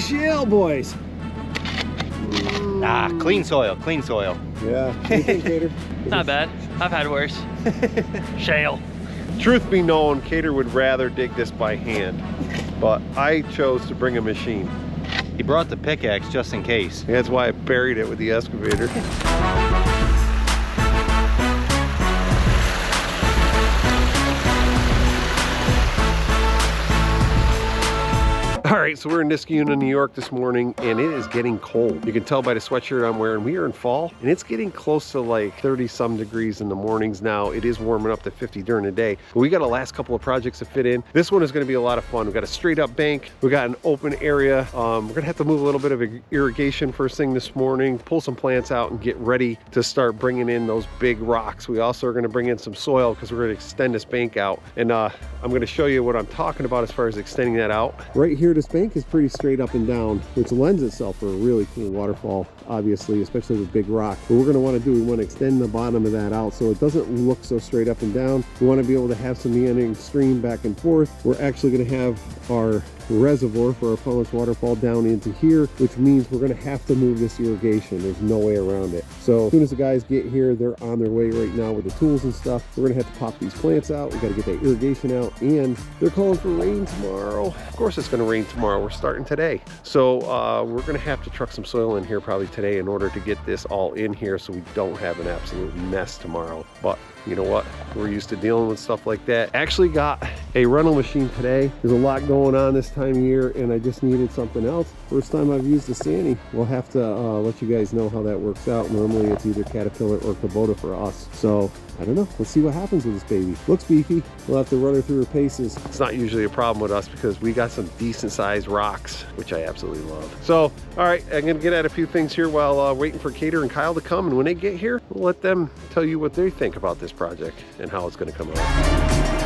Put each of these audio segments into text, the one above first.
shale, boys. Ah, clean soil, clean soil. Yeah. What do you think, Cater? Not bad. I've had worse. Shale. Truth be known, Cater would rather dig this by hand, but I chose to bring a machine. He brought the pickaxe just in case. That's why I buried it with the excavator. All right, so we're in Niskayuna, New York this morning, and it is getting cold. You can tell by the sweatshirt I'm wearing. We are in fall, and it's getting close to like 30-some degrees in the mornings now. It is warming up to 50 during the day. But we got a last couple of projects to fit in. This one is going to be a lot of fun. We got a straight up bank. We got an open area. We're going to have to move a little bit of irrigation first thing this morning, pull some plants out, and get ready to start bringing in those big rocks. We also are going to bring in some soil because we're going to extend this bank out. And I'm going to show you what I'm talking about as far as extending that out. Right here, this bank is pretty straight up and down, which lends itself for a really cool waterfall, obviously, especially with big rock. What we're going to want to do, we want to extend the bottom of that out so it doesn't look so straight up and down. We want to be able to have some meandering stream back and forth. We're actually going to have our reservoir for our Pondless Waterfall down into here, which means we're going to have to move this irrigation. There's no way around it. So as soon as the guys get here, they're on their way right now with the tools and stuff. We're going to have to pop these plants out. We got to get that irrigation out, and they're calling for rain tomorrow. Of course it's going to rain tomorrow. We're starting today. So we're going to have to truck some soil in here probably today in order to get this all in here so we don't have an absolute mess tomorrow. But you know what? We're used to dealing with stuff like that. Actually got a rental machine today. There's a lot going on this time of year, and I just needed something else. First time I've used a Sani. We'll have to let you guys know how that works out. Normally it's either Caterpillar or Kubota for us. So I don't know. Let's see what happens with this baby. Looks beefy. We'll have to run her through her paces. It's not usually a problem with us because we got some decent sized rocks, which I absolutely love. So, all right, I'm going to get at a few things here while waiting for Cater and Kyle to come. And when they get here, we'll let them tell you what they think about this project and how it's going to come out.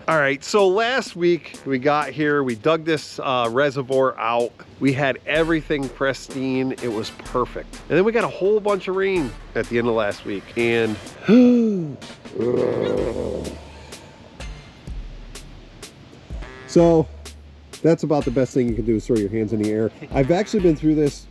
All right, so last week we got here, we dug this reservoir out. We had everything pristine. It was perfect. And then we got a whole bunch of rain at the end of last week. And so that's about the best thing you can do is throw your hands in the air. I've actually been through this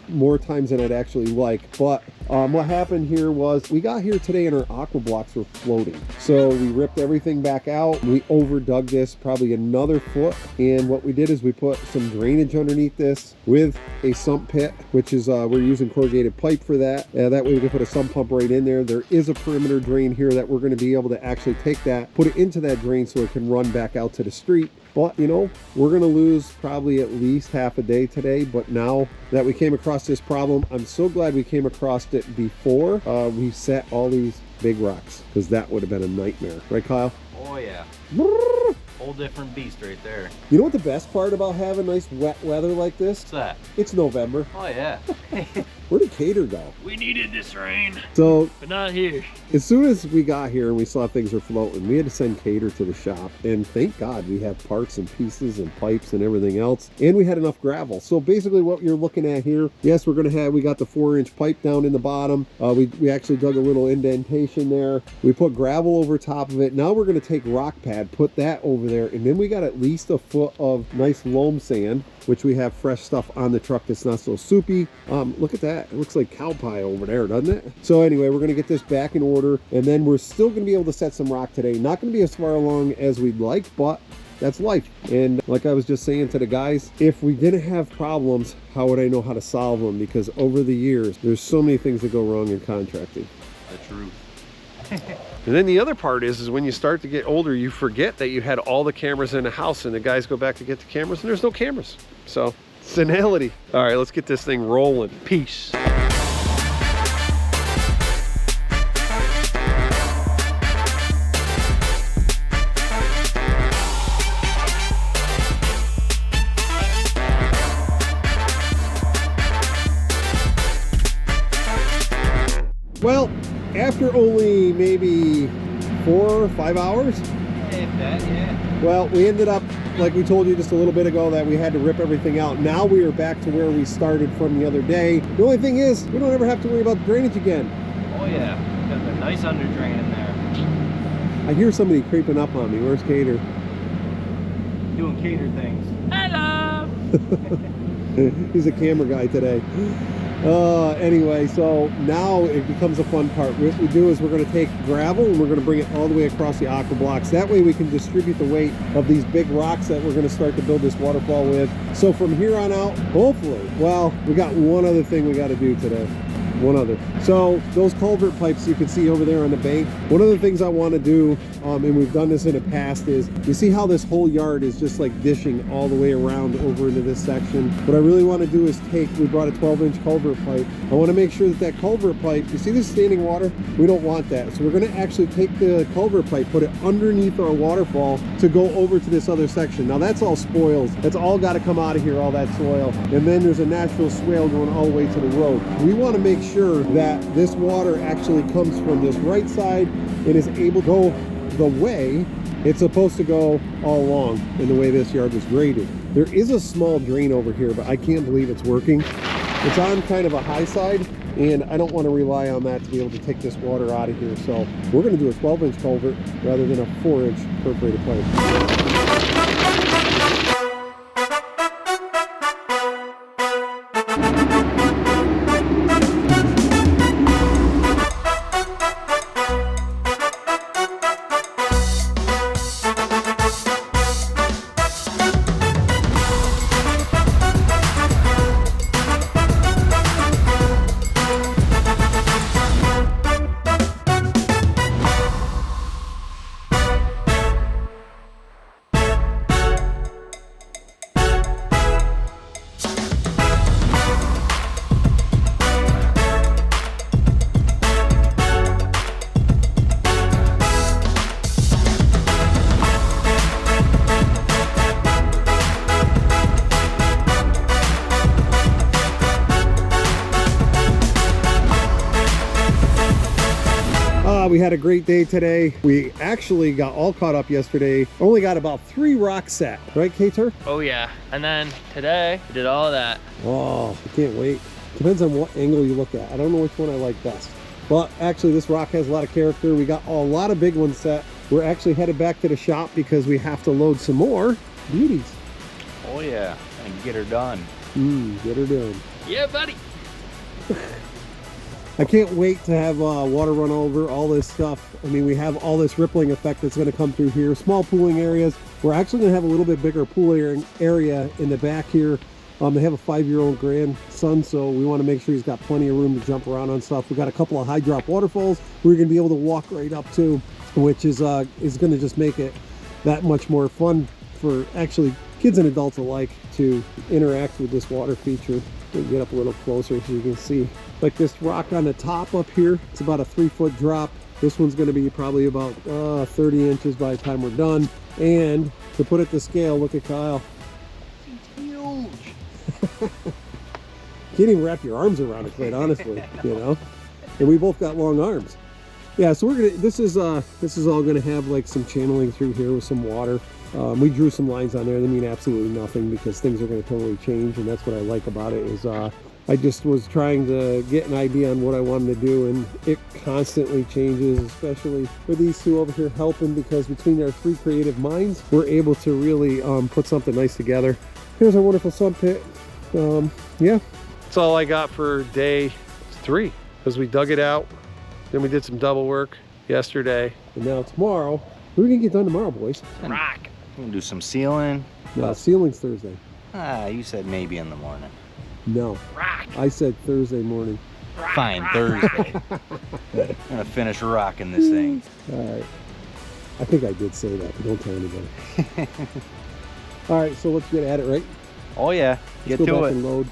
more times than I'd actually like, but what happened here was we got here today and our aqua blocks were floating, so we ripped everything back out. We overdug this probably another foot, and what we did is we put some drainage underneath this with a sump pit, which is we're using corrugated pipe for that. That way we can put a sump pump right in there. There is a perimeter drain here that we're going to be able to actually take that, put it into that drain so it can run back out to the street. But you know, we're gonna lose probably at least half a day today. But now that we came across this problem, I'm so glad we came across it before we set all these big rocks, because that would have been a nightmare, right, Kyle? Oh yeah. Whole different beast right there. You know what the best part about having nice wet weather like this? What's that? It's November. Oh yeah. Where did Cater go? We needed this rain, So but not here. as soon as we got here and we saw things were floating, we had to send Cater to the shop, and thank God we have parts and pieces and pipes and everything else, and we had enough gravel. So basically what you're looking at here, yes, we got the 4-inch pipe down in the bottom. We actually dug a little indentation there. We put gravel over top of it. Now we're going to take rock pad, put that over there, and then we got at least a foot of nice loam sand, which we have fresh stuff on the truck that's not so soupy. Look at that. It looks like cow pie over there, doesn't it? So anyway, we're going to get this back in order, and then we're still going to be able to set some rock today. Not going to be as far along as we'd like, but that's life. And like I was just saying to the guys, if we didn't have problems, how would I know how to solve them? Because over the years, there's so many things that go wrong in contracting. The truth. And then the other part is when you start to get older, you forget that you had all the cameras in the house, and the guys go back to get the cameras and there's no cameras. So senility. All right, let's get this thing rolling. Peace. Well, after only maybe 4 or 5 hours, If that, yeah. well, we ended up, like we told you just a little bit ago, that we had to rip everything out. Now we are back to where we started from the other day. The only thing is, we don't ever have to worry about drainage again. Oh yeah, got a nice underdrain in there. I hear somebody creeping up on me. Where's Cater? Doing cater things. Hello. He's a camera guy today. Anyway, so now it becomes a fun part. What we do is we're going to take gravel and we're going to bring it all the way across the aqua blocks. That way we can distribute the weight of these big rocks that we're going to start to build this waterfall with. So from here on out, hopefully, well, we got one other thing we got to do today. One other. So those culvert pipes you can see over there on the bank, one of the things I want to do, and we've done this in the past, is you see how this whole yard is just like dishing all the way around over into this section. What I really want to do is we brought a 12-inch culvert pipe. I want to make sure that that culvert pipe, you see this standing water? We don't want that. So we're going to actually take the culvert pipe, put it underneath our waterfall to go over to this other section. Now that's all spoils. That's all got to come out of here, all that soil. And then there's a natural swale going all the way to the road. We want to make sure that this water actually comes from this right side and is able to go the way it's supposed to go all along in the way this yard is graded. There is a small drain over here, but I can't believe it's working. It's on kind of a high side, and I don't want to rely on that to be able to take this water out of here. So we're going to do a 12-inch culvert rather than a 4-inch perforated pipe. We had a great day today. We actually got all caught up yesterday. Only got about 3 rocks set, right, K-Tur? Oh yeah. And then today we did all of that. Oh, I can't wait. Depends on what angle you look at. I don't know which one I like best. But actually this rock has a lot of character. We got a lot of big ones set. We're actually headed back to the shop because we have to load some more beauties. Oh yeah, and get her done. Get her done. Yeah, buddy. I can't wait to have water run over all this stuff. I mean, we have all this rippling effect that's going to come through here. Small pooling areas. We're actually going to have a little bit bigger pool area in the back here. They have a 5-year-old grandson, so we want to make sure he's got plenty of room to jump around on stuff. We've got a couple of high drop waterfalls we're going to be able to walk right up to, which is going to just make it that much more fun for actually kids and adults alike to interact with this water feature. We'll get up a little closer so you can see. Like this rock on the top up here, it's about a 3-foot drop. This one's going to be probably about 30 inches by the time we're done. And to put it to scale, look at Kyle. It's huge. Can't even wrap your arms around it, quite honestly, you know. And we both got long arms. Yeah, so we're gonna. This is all gonna have like some channeling through here with some water. We drew some lines on there. They mean absolutely nothing because things are going to totally change, and that's what I like about it. Is I just was trying to get an idea on what I wanted to do, and it constantly changes, especially for these two over here helping, because between our 3 creative minds, we're able to really put something nice together. Here's our wonderful sun pit. Yeah, that's all I got for day 3, because we dug it out, then we did some double work yesterday, and now tomorrow. What are we gonna get done tomorrow, boys? Rock. We're gonna do some sealing. No, ceiling's Thursday. You said maybe in the morning. No, Rock. I said Thursday morning. Rock. Fine, Rock. Thursday. I'm gonna finish rocking this thing. All right. I think I did say that, but don't tell anybody. All right, so let's get at it, right? Oh yeah, Let's get go to back it. and load.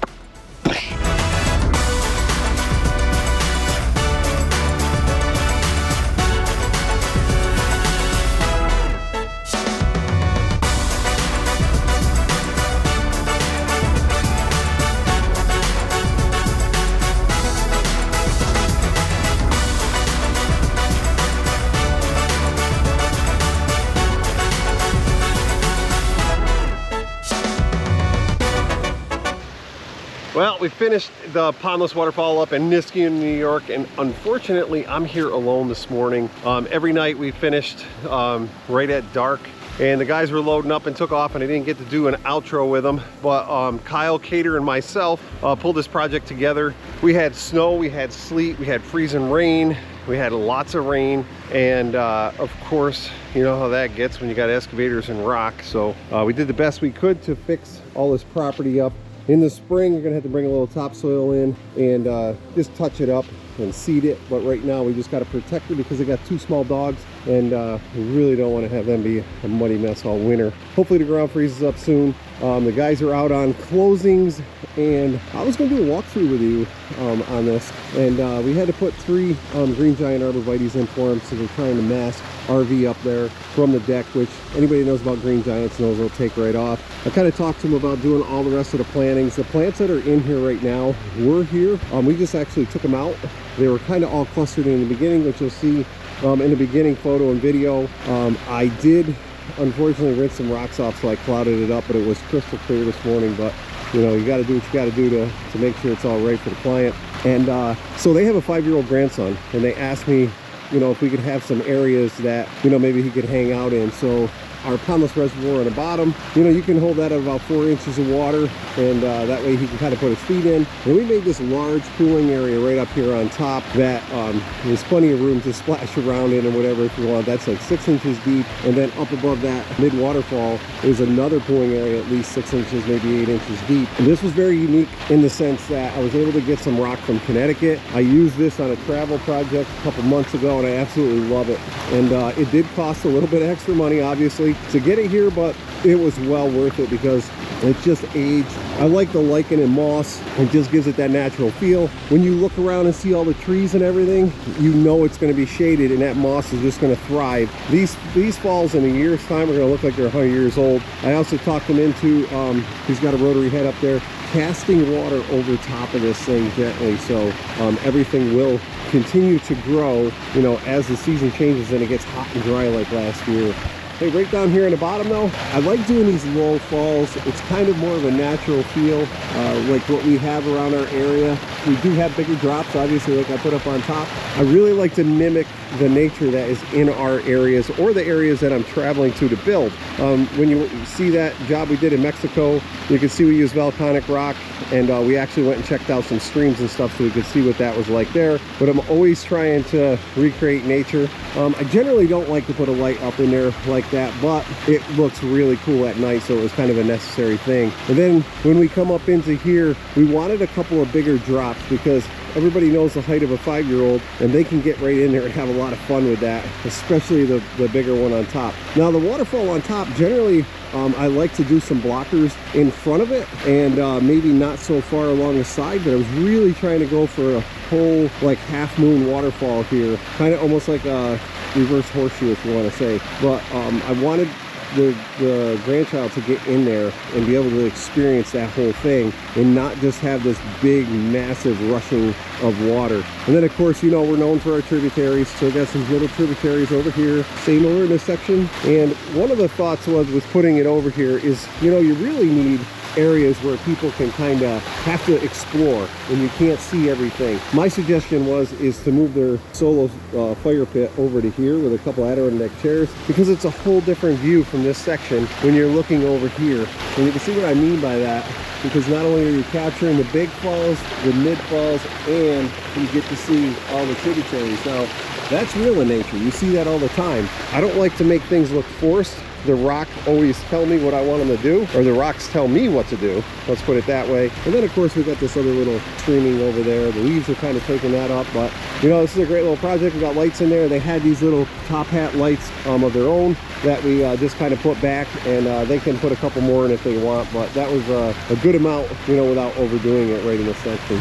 Well, we finished the Pondless Waterfall up in Niskayuna, New York, and unfortunately, I'm here alone this morning. Every night we finished right at dark, and the guys were loading up and took off, and I didn't get to do an outro with them. But Kyle, Cater, and myself pulled this project together. We had snow, we had sleet, we had freezing rain, we had lots of rain, and of course, you know how that gets when you got excavators and rock. So we did the best we could to fix all this property up. In the spring, you're gonna have to bring a little topsoil in and just touch it up and seed it. But right now, we just gotta protect it because they got 2 small dogs, and we really don't wanna have them be a muddy mess all winter. Hopefully the ground freezes up soon. The guys are out on closings, and I was gonna do a walkthrough with you on this. And we had to put 3 green giant arborvitaes in for them, so they're trying to mask RV up there from the deck, which anybody who knows about green giants knows they'll take right off. I kind of talked to them about doing all the rest of the plantings. The plants that are in here right now were here. We just actually took them out. They were kind of all clustered in the beginning, which you'll see in the beginning photo and video. I did unfortunately rinse some rocks off, so I clouded it up, but it was crystal clear this morning. But you know, you got to do what you got to do to make sure it's all right for the client. And so they have a 5-year-old grandson, and they asked me, you know, if we could have some areas that, you know, maybe he could hang out in. So our pondless reservoir on the bottom, you know, you can hold that at about 4 inches of water, and that way he can kind of put his feet in. And we made this large pooling area right up here on top that there's plenty of room to splash around in and whatever if you want. That's like 6 inches deep, and then up above that mid waterfall is another pooling area at least 6 inches, maybe 8 inches deep. And this was very unique in the sense that I was able to get some rock from Connecticut. I used this on a travel project a couple months ago, and I absolutely love it. And it did cost a little bit of extra money, obviously, to get it here, but it was well worth it because it's just aged. I like the lichen and moss. It just gives it that natural feel. When you look around and see all the trees and everything, you know it's going to be shaded, and that moss is just going to thrive. These falls in a year's time are going to look like they're 100 years old. I also talked him into, he's got a rotary head up there, casting water over top of this thing gently, so everything will continue to grow, you know, as the season changes and it gets hot and dry like last year. Hey, right down here in the bottom though, I like doing these low falls. It's kind of more of a natural feel, like what we have around our area. We do have bigger drops, obviously, like I put up on top. I really like to mimic the nature that is in our areas or the areas that I'm traveling to build. When you see that job we did in Mexico, you can see we used volcanic rock, and we actually went and checked out some streams and stuff so we could see what that was like there. But I'm always trying to recreate nature. I generally don't like to put a light up in there like that, but it looks really cool at night, so it was kind of a necessary thing. And then when we come up into here, we wanted a couple of bigger drops because everybody knows the height of a 5-year-old, and they can get right in there and have a lot of fun with that, especially the bigger one on top. Now the waterfall on top, generally I like to do some blockers in front of it, and maybe not so far along the side, but I was really trying to go for a whole like half moon waterfall here, kind of almost like a reverse horseshoe if you want to say. But I wanted the grandchild to get in there and be able to experience that whole thing and not just have this big massive rushing of water. And then of course, you know, we're known for our tributaries, so we got some little tributaries over here, same over in this section. And one of the thoughts was with putting it over here is, you know, you really need areas where people can kind of have to explore and you can't see everything. My suggestion is to move their solo fire pit over to here with a couple Adirondack chairs, because it's a whole different view from this section when you're looking over here. And you can see what I mean by that, because not only are you capturing the big falls, the mid falls, and you get to see all the tributaries. Now that's real in nature, you see that all the time. I don't like to make things look forced. The rock always tell me what I want them to do, or the rocks tell me what to do. Let's put it that way. And then of course we got this other little streaming over there. The leaves are kind of taking that up, but you know, this is a great little project. We got lights in there. They had these little top hat lights of their own that we just kind of put back, and they can put a couple more in if they want, but that was a good amount, you know, without overdoing it right in this section.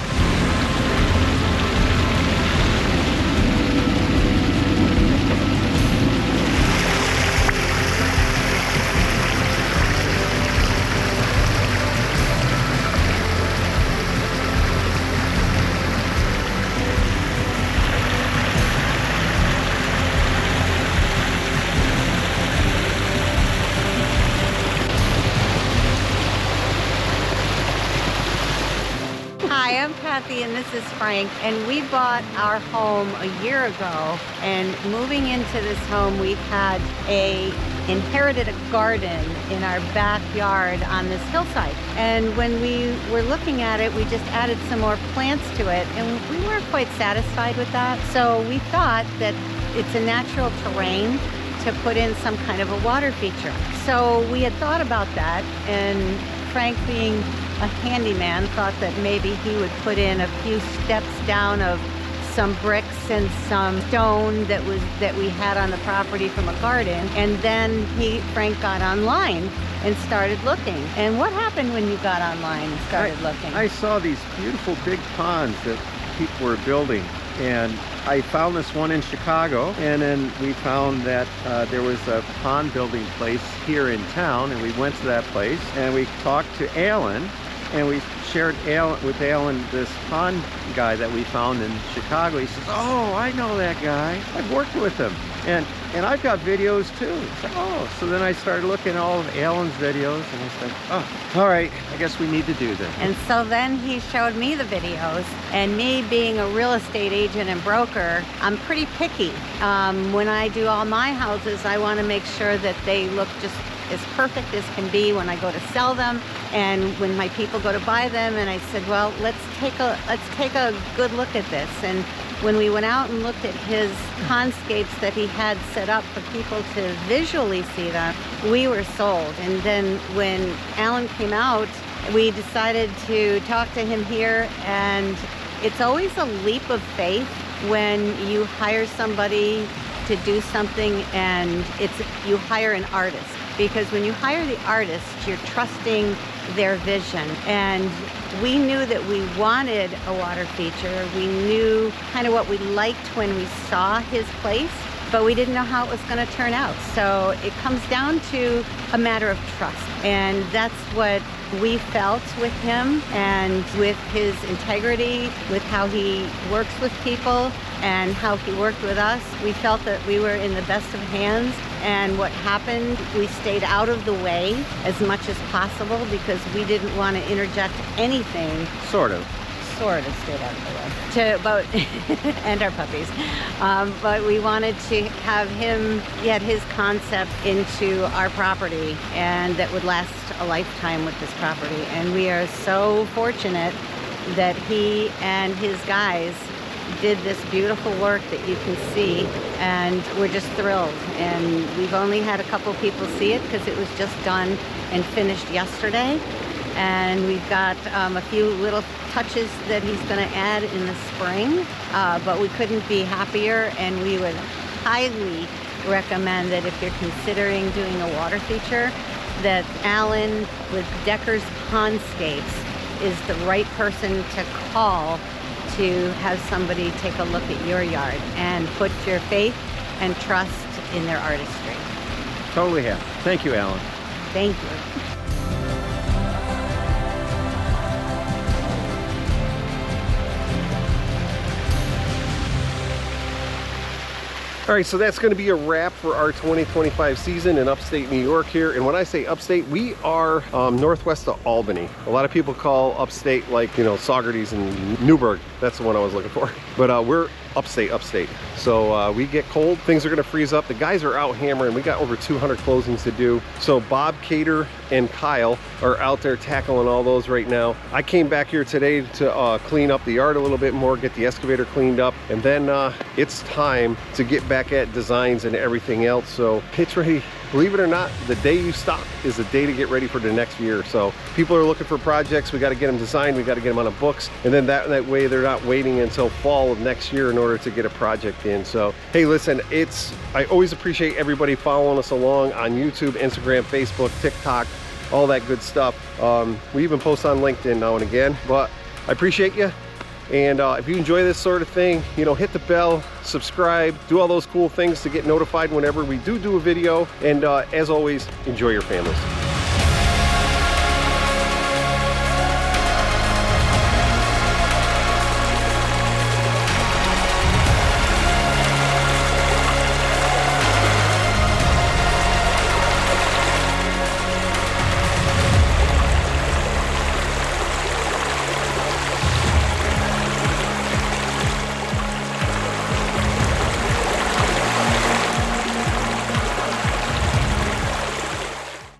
Kathy and this is Frank, and we bought our home a year ago, and moving into this home we had inherited a garden in our backyard on this hillside, and when we were looking at it, we just added some more plants to it, and we weren't quite satisfied with that, so we thought that it's a natural terrain to put in some kind of a water feature. So we had thought about that, and Frank, being a handyman, thought that maybe he would put in a few steps down of some bricks and some stone that we had on the property from a garden. And then Frank got online and started looking. And what happened when you got online and started looking? I saw these beautiful big ponds that people were building, and I found this one in Chicago, and then we found that there was a pond building place here in town, and we went to that place and we talked to Alan, and we shared with Alan this pond guy that we found in Chicago. He says, oh, I know that guy, I've worked with him, and I've got videos too. So then I started looking at all of Alan's videos, and I said, oh, all right, I guess we need to do this. And so then he showed me the videos, and me being a real estate agent and broker, I'm pretty picky. When I do all my houses, I want to make sure that they look just as perfect as can be when I go to sell them, and when my people go to buy them. And I said, well, let's take a good look at this. And when we went out and looked at his Pondscapes that he had set up for people to visually see them, we were sold. And then when Alan came out, we decided to talk to him here, and it's always a leap of faith when you hire somebody to do something, and you hire an artist. Because when you hire the artist, you're trusting their vision. And we knew that we wanted a water feature. We knew kind of what we liked when we saw his place, but we didn't know how it was going to turn out. So it comes down to a matter of trust. And that's what we felt with him, and with his integrity, with how he works with people and how he worked with us. We felt that we were in the best of hands. And what happened, we stayed out of the way as much as possible because we didn't want to interject anything. Sort of Stayed out of the way. And our puppies. But we wanted to have him get his concept into our property, and that would last a lifetime with this property. And we are so fortunate that he and his guys did this beautiful work that you can see, and we're just thrilled. And we've only had a couple people see it because it was just done and finished yesterday. And we've got a few little touches that he's going to add in the spring, but we couldn't be happier, and we would highly recommend that if you're considering doing a water feature, that Alan with Decker's Pondscapes is the right person to call to have somebody take a look at your yard and put your faith and trust in their artistry. Totally have. Thank you, Alan. Thank you. All right, so that's going to be a wrap for our 2025 season in upstate New York here. And when I say upstate, we are northwest of Albany. A lot of people call upstate like, you know, Saugerties and Newburgh. That's the one I was looking for. But we're upstate. So we get cold, things are gonna freeze up. The guys are out hammering. We got over 200 closings to do. So Bob, Cater, and Kyle are out there tackling all those right now. I came back here today to clean up the yard a little bit more, get the excavator cleaned up, and then it's time to get back at designs and everything else. So it's ready. Believe it or not, the day you stop is the day to get ready for the next year. So people are looking for projects. We got to get them designed. We got to get them on the books. And then that way they're not waiting until fall of next year in order to get a project in. So, hey, listen, I always appreciate everybody following us along on YouTube, Instagram, Facebook, TikTok, all that good stuff. We even post on LinkedIn now and again, but I appreciate you. And if you enjoy this sort of thing, you know, hit the bell, subscribe, do all those cool things to get notified whenever we do a video. And as always, enjoy your families.